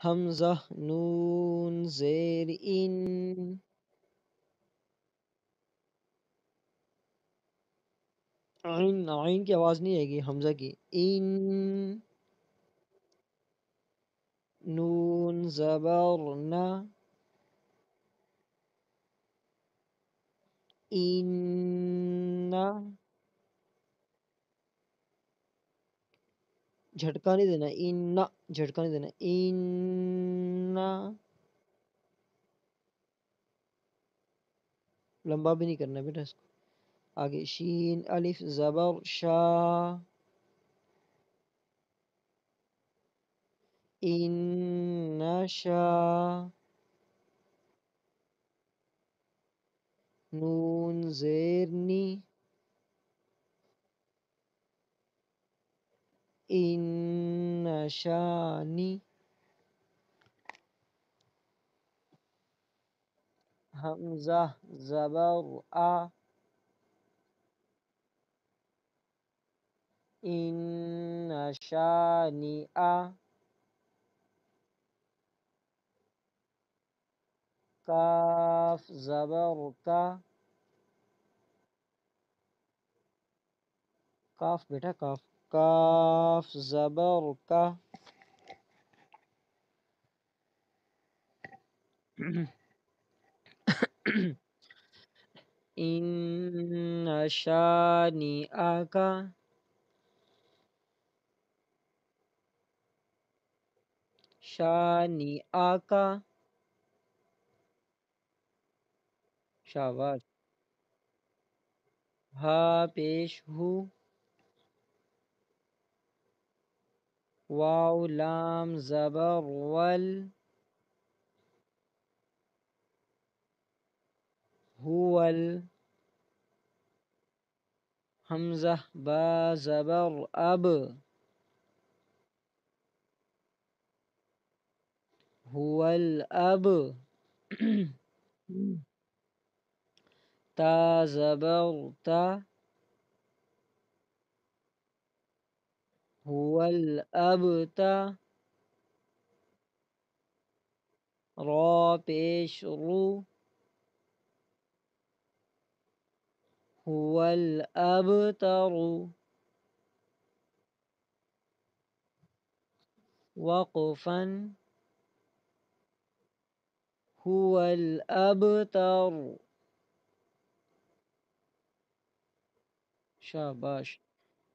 حمزہ نون زیر ان، عین عین کی آواز نہیں آئے گی حمزہ کی، ان، نون زبر نا، ان، جھٹکا نہیں دینا، ان، جھٹکا نہیں دینا، ان، لمبا بھی نہیں کرنا بیٹا اس کو۔ آگے شین الف زبر شا، ان شا، نون زیر نی، ان شانی، حمزہ زبر آ، ان شانی آ، کاف زبر کا، کاف بیٹا کاف، کاف زبر کا، ان شانی آکا، شانی آکا، شاباش، ہا پیش ہو، واو لام زبر ول، هول، حمزہ با زبر اب، هو الاب، تا زبر تا، هو الاب تا، را پیش رو، هو الابتر، وقفا، هو الابتر، شاباش،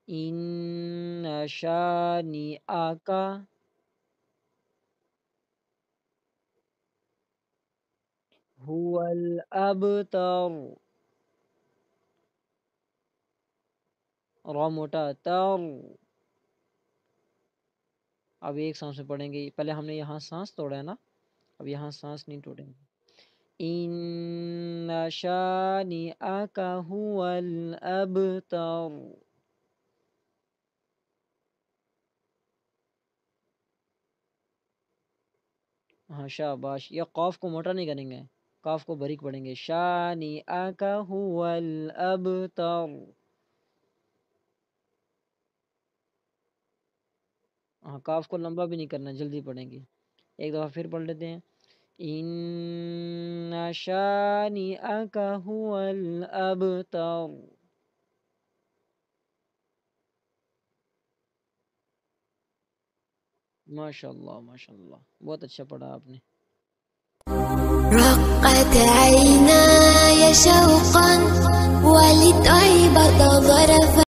ان شانئک، هو الابتر، را موٹا تر، اب ایک سانس میں پڑھیں گے، پہلے ہم نے یہاں سانس توڑا ہے نا، اب یہاں سانس نہیں توڑیں گے، ان شانئک هو الابتر، ہاں شاباش، یہ قاف کو موٹا نہیں کریں گے، کاف کو باریک پڑھیں گے، شانئک هو الابتر، ہاں کاف کو لمبا بھی نہیں کرنا، جلدی پڑھیں گے، ایک دفعہ پھر پڑھ لیتے ہیں، ان شانئک هو الابتر، ماشاء اللہ ماشاء اللہ، بہت اچھا پڑھا آپ نے۔ رقت عيناي شوقا ولتعبط ظرفا